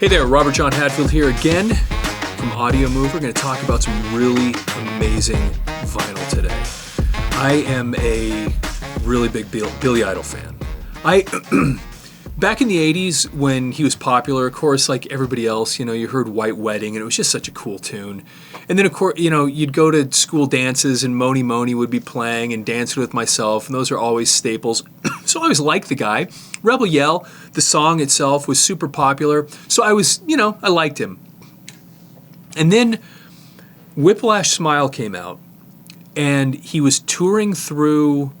Hey there, Robert John Hadfield here again from Audiomover. We're going to talk about some really amazing vinyl today. I am a really big Billy Idol fan. Back in the 80s when he was popular, of course, like everybody else, you heard White Wedding and it was just such a cool tune. And then, of course, you'd go to school dances and Moni Moni would be playing and Dancing with Myself, and those are always staples. So I always liked the guy. Rebel Yell, the song itself was super popular. So I liked him. And then Whiplash Smile came out and he was touring through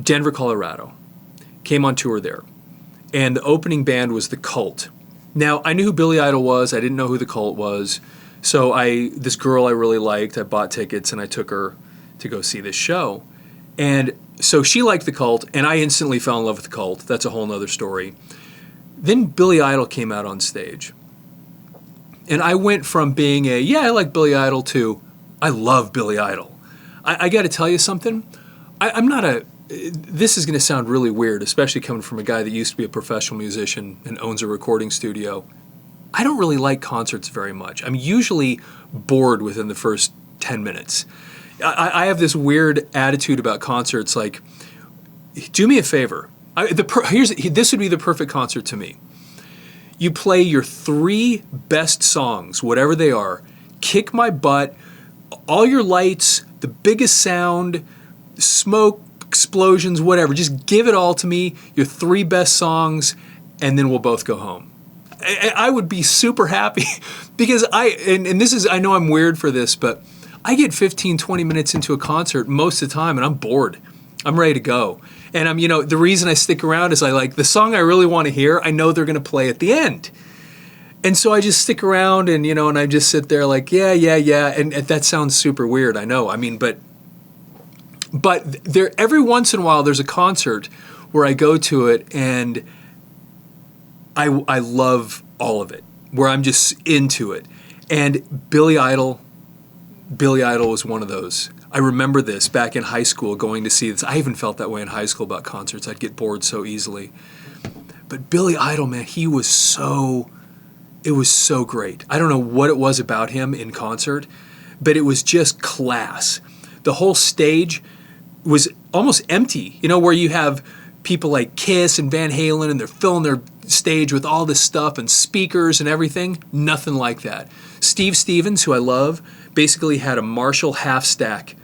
Denver, Colorado. Came on tour there. And the opening band was The Cult. Now, I knew who Billy Idol was. I didn't know who The Cult was. So this girl I really liked, I bought tickets and I took her to go see this show. And so she liked The Cult, and I instantly fell in love with The Cult. That's a whole nother story. Then Billy Idol came out on stage. And I went from being I like Billy Idol to, I love Billy Idol. I got to tell you something. This is going to sound really weird, especially coming from a guy that used to be a professional musician and owns a recording studio. I don't really like concerts very much. I'm usually bored within the first 10 minutes. I have this weird attitude about concerts, like, do me a favor. This would be the perfect concert to me. You play your 3 best songs, whatever they are, kick my butt, all your lights, the biggest sound, smoke, explosions, whatever. Just give it all to me, your 3 best songs, and then we'll both go home. I would be super happy because I know I'm weird for this, but I get 15, 20 minutes into a concert most of the time and I'm bored. I'm ready to go. And the reason I stick around is I like the song I really want to hear, I know they're going to play at the end. And so I just stick around and I just sit there like, yeah. And that sounds super weird, I know. But there, every once in a while, there's a concert where I go to it and I love all of it, where I'm just into it. And Billy Idol was one of those. I remember this back in high school going to see this. I even felt that way in high school about concerts. I'd get bored so easily. But Billy Idol, man, it was so great. I don't know what it was about him in concert, but it was just class. The whole stage was almost empty, where you have people like Kiss and Van Halen and they're filling their stage with all this stuff and speakers and everything. Nothing like that. Steve Stevens, who I love, basically had a Marshall half stack.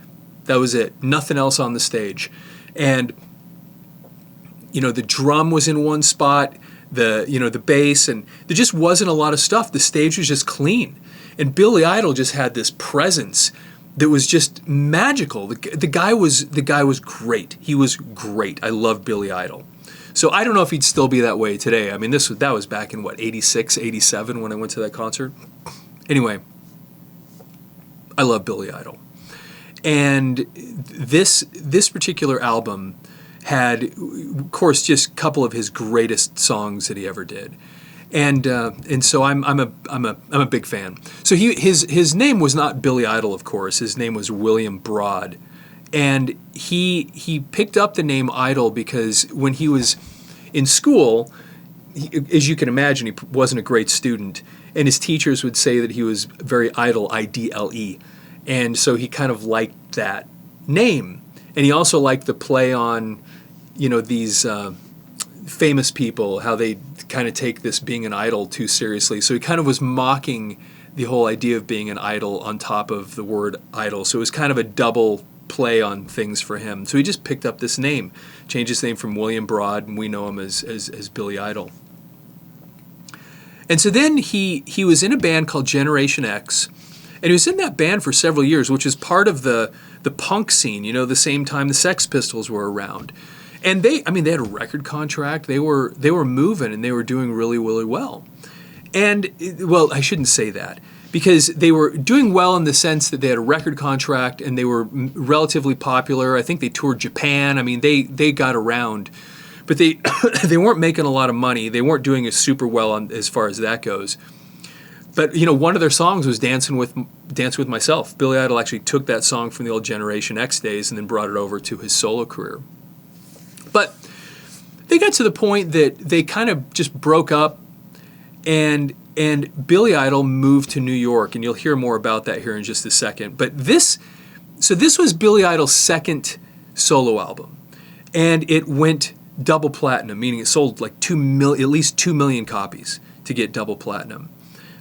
That was it. Nothing else on the stage. And, the drum was in one spot, the bass, and there just wasn't a lot of stuff. The stage was just clean. And Billy Idol just had this presence that was just magical. The guy was great. He was great. I love Billy Idol. So I don't know if he'd still be that way today. That was back in 86, 87 when I went to that concert. Anyway, I love Billy Idol. And this particular album had, of course, just a couple of his greatest songs that he ever did. And so I'm a big fan. So his name was not Billy Idol, of course. His name was William Broad, and he picked up the name Idol because when he was in school, as you can imagine, he wasn't a great student, and his teachers would say that he was very idle, I-D-L-E, and so he kind of liked that name, and he also liked the play on, these famous people, how they kind of take this being an idol too seriously. So he kind of was mocking the whole idea of being an idol on top of the word idol. So it was kind of a double play on things for him. So he just picked up this name, changed his name from William Broad, and we know him as Billy Idol. And so then he was in a band called Generation X, and he was in that band for several years, which is part of the punk scene, the same time the Sex Pistols were around. And they had a record contract. They were moving and they were doing really, really well. And, well, I shouldn't say that, because they were doing well in the sense that they had a record contract and they were relatively popular. I think they toured Japan. They got around, but they weren't making a lot of money. They weren't doing super well as far as that goes. But, one of their songs was Dance with Myself. Billy Idol actually took that song from the old Generation X days and then brought it over to his solo career. But they got to the point that they kind of just broke up and Billy Idol moved to New York, and you'll hear more about that here in just a second. But this was Billy Idol's second solo album, and it went double platinum, meaning it sold like at least 2 million copies to get double platinum.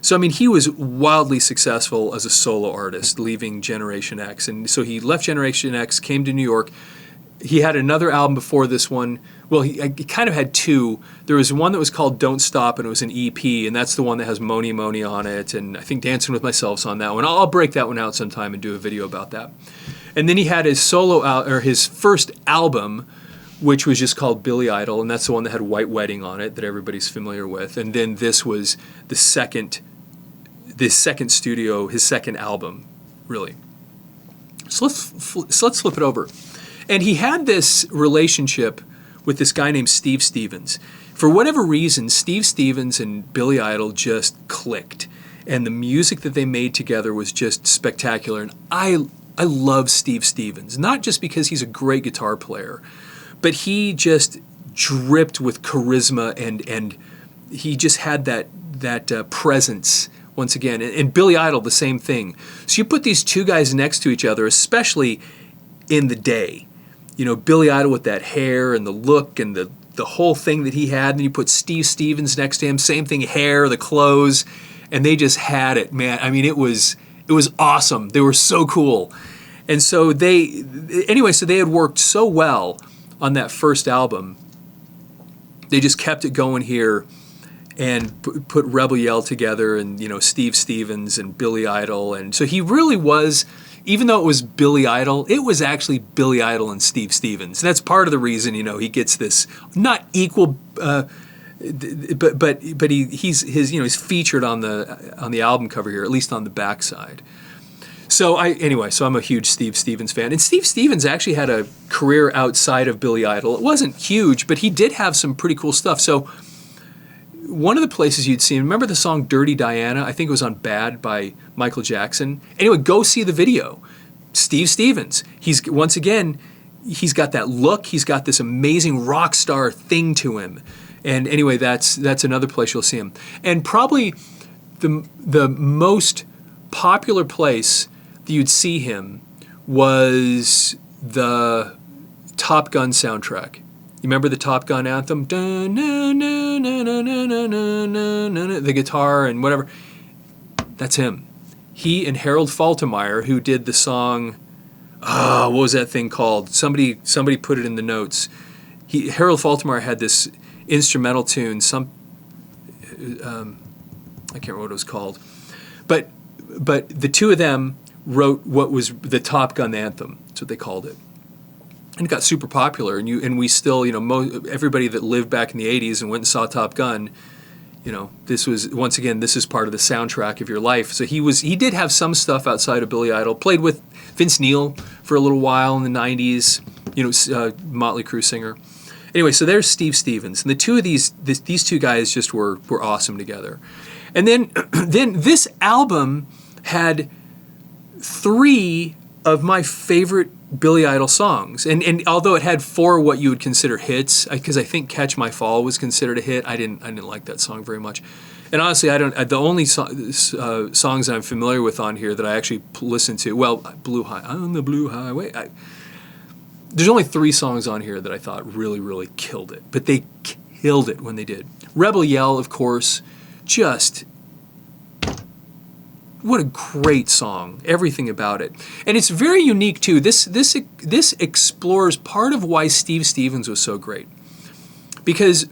So I mean, he was wildly successful as a solo artist, leaving Generation X, and so he left Generation X, came to New York. He had another album before this one. Well, he kind of had two. There was one that was called Don't Stop, and it was an EP, and that's the one that has Moni Moni on it, and I think Dancing With Myself's on that one. I'll break that one out sometime and do a video about that. And then he had his his first album, which was just called Billy Idol, and that's the one that had White Wedding on it that everybody's familiar with. And then this was his second album, really. So let's flip it over. And he had this relationship with this guy named Steve Stevens. For whatever reason, Steve Stevens and Billy Idol just clicked. And the music that they made together was just spectacular. And I love Steve Stevens, not just because he's a great guitar player, but he just dripped with charisma, and he just had that presence once again. And Billy Idol, the same thing. So you put these two guys next to each other, especially in the day. You know, Billy Idol with that hair and the look and the whole thing that he had. And then you put Steve Stevens next to him, same thing, hair, the clothes, and they just had it, man. I mean, it was awesome. They were so cool. And so they had worked so well on that first album. They just kept it going here and put Rebel Yell together, and, you know, Steve Stevens and Billy Idol. And so he really was, even though it was Billy Idol, it was actually Billy Idol and Steve Stevens. And that's part of the reason, you know, he gets this not equal, but he's featured on the album cover here, at least on the backside. So I'm a huge Steve Stevens fan. And Steve Stevens actually had a career outside of Billy Idol. It wasn't huge, but he did have some pretty cool stuff. So one of the places you'd see, remember the song Dirty Diana? I think it was on Bad by Michael Jackson. Anyway, go see the video. Steve Stevens. He's got that look. He's got this amazing rock star thing to him. And anyway, that's another place you'll see him. And probably the most popular place that you'd see him was the Top Gun soundtrack. You remember the Top Gun anthem? The guitar and whatever. That's him. He and Harold Faltermeyer, who did the song, what was that thing called? Somebody put it in the notes. Harold Faltermeyer had this instrumental tune. I can't remember what it was called. But the two of them wrote what was the Top Gun anthem. That's what they called it. And it got super popular, and we still, you know, everybody that lived back in the 80s and went and saw Top Gun, you know, this is part of the soundtrack of your life. So he did have some stuff outside of Billy Idol. Played with Vince Neil for a little while in the 90s, you know, Motley Crue singer. Anyway, so there's Steve Stevens, and the two of these two guys just were awesome together. And then this album had 3 of my favorite Billy Idol songs, and although it had 4 what you would consider hits, because I think "Catch My Fall" was considered a hit, I didn't like that song very much. And honestly, the only songs that I'm familiar with on here that I actually listen to, well, "Blue High" on the Blue Highway. There's only 3 songs on here that I thought really, really killed it, but they killed it when they did. "Rebel Yell," of course, just. What a great song, everything about it. And it's very unique too. This explores part of why Steve Stevens was so great. Because,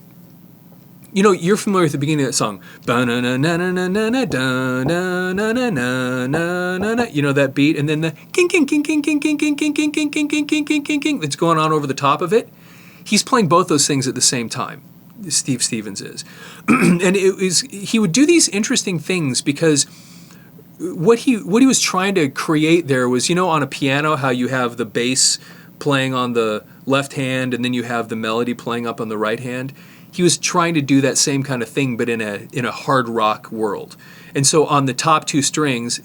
you know, you're familiar with the beginning of that song. You know that beat, and then the king king king king king king king king king king king king king king king king that's going on over the top of it. He's playing both those things at the same time. Steve Stevens is. And he would do these interesting things because what he was trying to create there was, you know, on a piano, how you have the bass playing on the left hand and then you have the melody playing up on the right hand. He was trying to do that same kind of thing, but in a hard rock world. And so on the top 2 strings,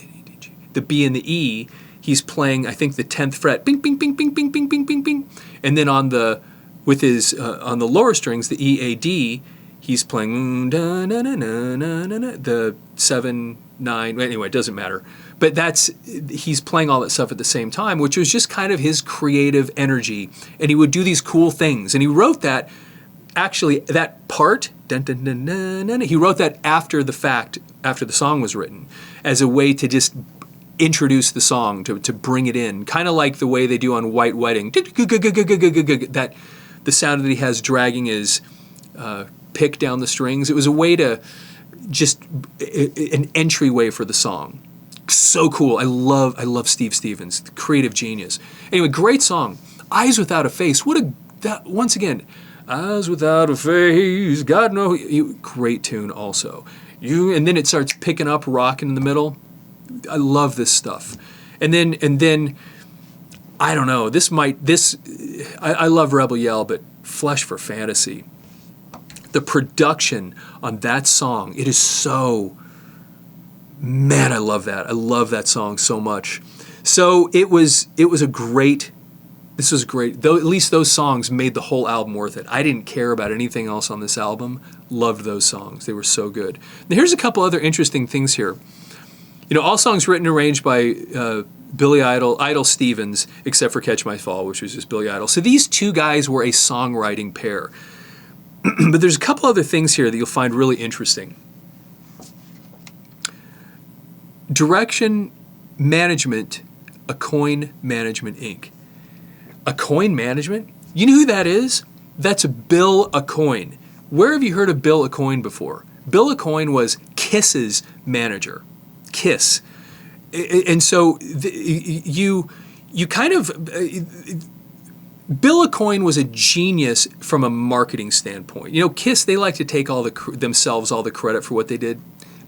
the B and the E, he's playing, I think, the 10th fret, bing, bing, bing, bing, bing, bing, bing, bing, bing. And then on the lower strings, the E, A, D, he's playing the 7, 9. Anyway, it doesn't matter. But he's playing all that stuff at the same time, which was just kind of his creative energy. And he would do these cool things. And he wrote that, actually, that part, he wrote that after the fact, after the song was written, as a way to just introduce the song, to bring it in. Kind of like the way they do on White Wedding. That the sound that he has dragging his pick down the strings. It was a way to just an entryway for the song. So cool. I love Steve Stevens, creative genius. Anyway, great song. Eyes Without a Face. Once again, Eyes Without a Face. God know. Great tune also. And then it starts picking up, rocking in the middle. I love this stuff. And then I don't know. I love Rebel Yell, but Flesh for Fantasy. The production on that song, it is so, man, I love that. I love that song so much. So this was great. Though at least those songs made the whole album worth it. I didn't care about anything else on this album. Loved those songs. They were so good. Now here's a couple other interesting things here. All songs written and arranged by Billy Idol Stevens, except for Catch My Fall, which was just Billy Idol. So these two guys were a songwriting pair. But there's a couple other things here that you'll find really interesting. Direction Management, Acoin Management, Inc. Acoin Management? You know who that is? That's Bill Acoin. Where have you heard of Bill Acoin before? Bill Acoin was Kiss's manager. Kiss. And so you kind of... Bill Acoin was a genius from a marketing standpoint. Kiss, they like to take all the credit for what they did.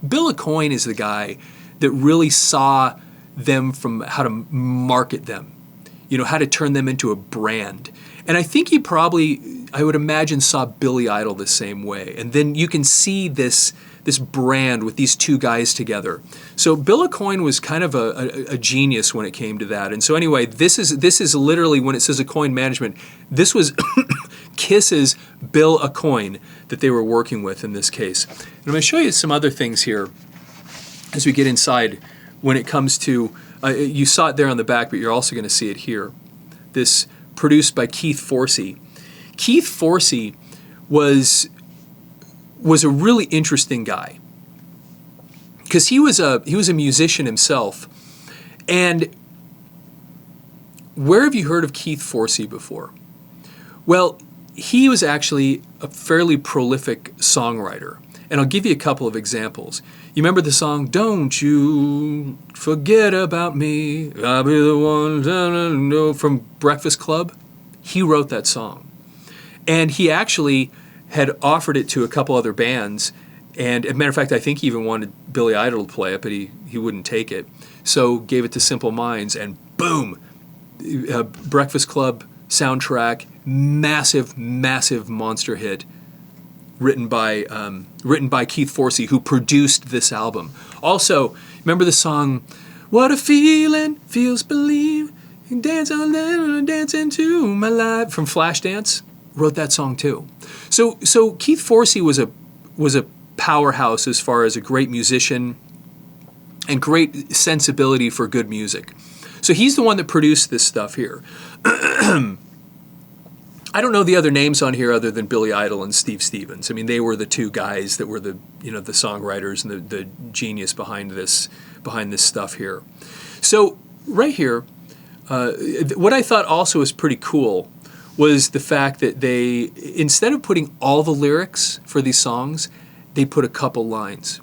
Bill Acoin is the guy that really saw them from how to market them, how to turn them into a brand. And I think he probably, I would imagine, saw Billy Idol the same way. And then you can see this brand with these two guys together. So Bill Acoin was kind of a genius when it came to that. And so anyway, this is literally, when it says Acoin Management, this was Kiss's Bill Acoin that they were working with in this case. And I'm going to show you some other things here as we get inside when it comes to, you saw it there on the back, but you're also going to see it here. This produced by Keith Forsey. Keith Forsey was a really interesting guy because he was a musician himself. And where have you heard of Keith Forsey before? Well, he was actually a fairly prolific songwriter. And I'll give you a couple of examples. You remember the song, Don't You Forget About Me, I'll Be the One, from Breakfast Club? He wrote that song. And he actually had offered it to a couple other bands. And as a matter of fact, I think he even wanted Billy Idol to play it, but he wouldn't take it. So gave it to Simple Minds, and boom, Breakfast Club soundtrack, massive, massive monster hit, written by Keith Forsey, who produced this album. Also, remember the song, What a Feeling, Feels Believe, Dance on Land, Dance Into My Life, from Flashdance? Wrote that song too. So Keith Forsey was a powerhouse as far as a great musician and great sensibility for good music. So he's the one that produced this stuff here. I don't know the other names on here other than Billy Idol and Steve Stevens. I mean, they were the two guys that were the songwriters and the genius behind this stuff here. So right here, what I thought also was pretty cool was the fact that they, instead of putting all the lyrics for these songs, they put a couple lines.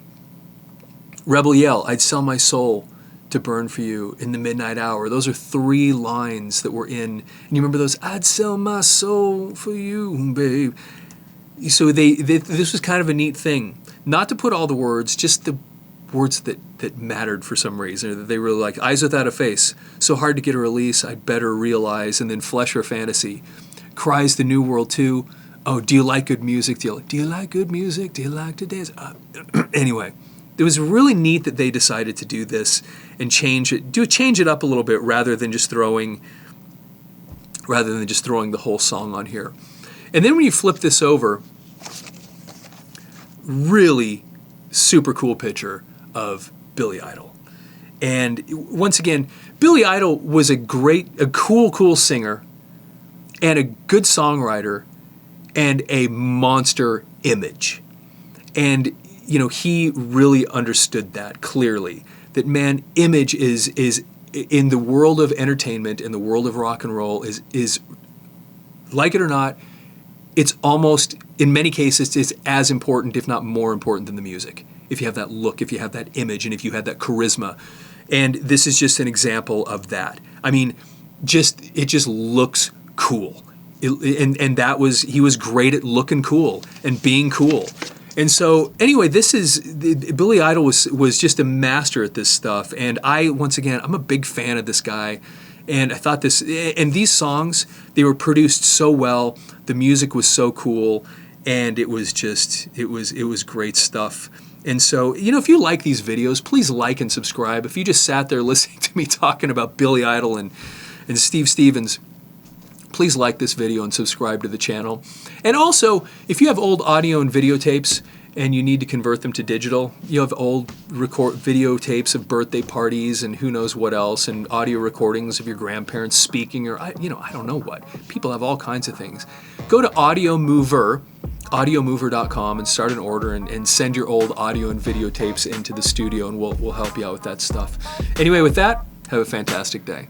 Rebel Yell, I'd sell my soul to burn for you in the midnight hour. Those are 3 lines that were in. And you remember those? I'd sell my soul for you, babe. So this was kind of a neat thing. Not to put all the words, just the words that mattered for some reason, or that they really like. Eyes Without a Face, so hard to get a release, I'd better realize. And then Flesh or Fantasy. Cries the New World too. Oh, do you like good music? Do you like good music? Do you like to dance? Anyway, it was really neat that they decided to do this and change it up a little bit rather than just throwing the whole song on here. And then when you flip this over, really super cool picture of Billy Idol. And once again, Billy Idol was a cool singer and a good songwriter and a monster image. And, you know, he really understood that clearly. That, man, image is in the world of entertainment, in the world of rock and roll, is like it or not, it's almost, in many cases, it's as important, if not more important than the music. If you have that look, if you have that image, and if you have that charisma. And this is just an example of that. I mean, it just looks cool. He was great at looking cool and being cool. And so, anyway, Billy Idol was just a master at this stuff. And once again, I'm a big fan of this guy. And I thought these songs, they were produced so well. The music was so cool. And it was great stuff. And so, you know, if you like these videos, please like and subscribe. If you just sat there listening to me talking about Billy Idol and Steve Stevens, please like this video and subscribe to the channel. And also, if you have old audio and videotapes and you need to convert them to digital, you have old videotapes of birthday parties and who knows what else, and audio recordings of your grandparents speaking, or I don't know what. People have all kinds of things. Go to Audiomover.com and start an order and send your old audio and videotapes into the studio, and we'll help you out with that stuff. Anyway, with that, have a fantastic day.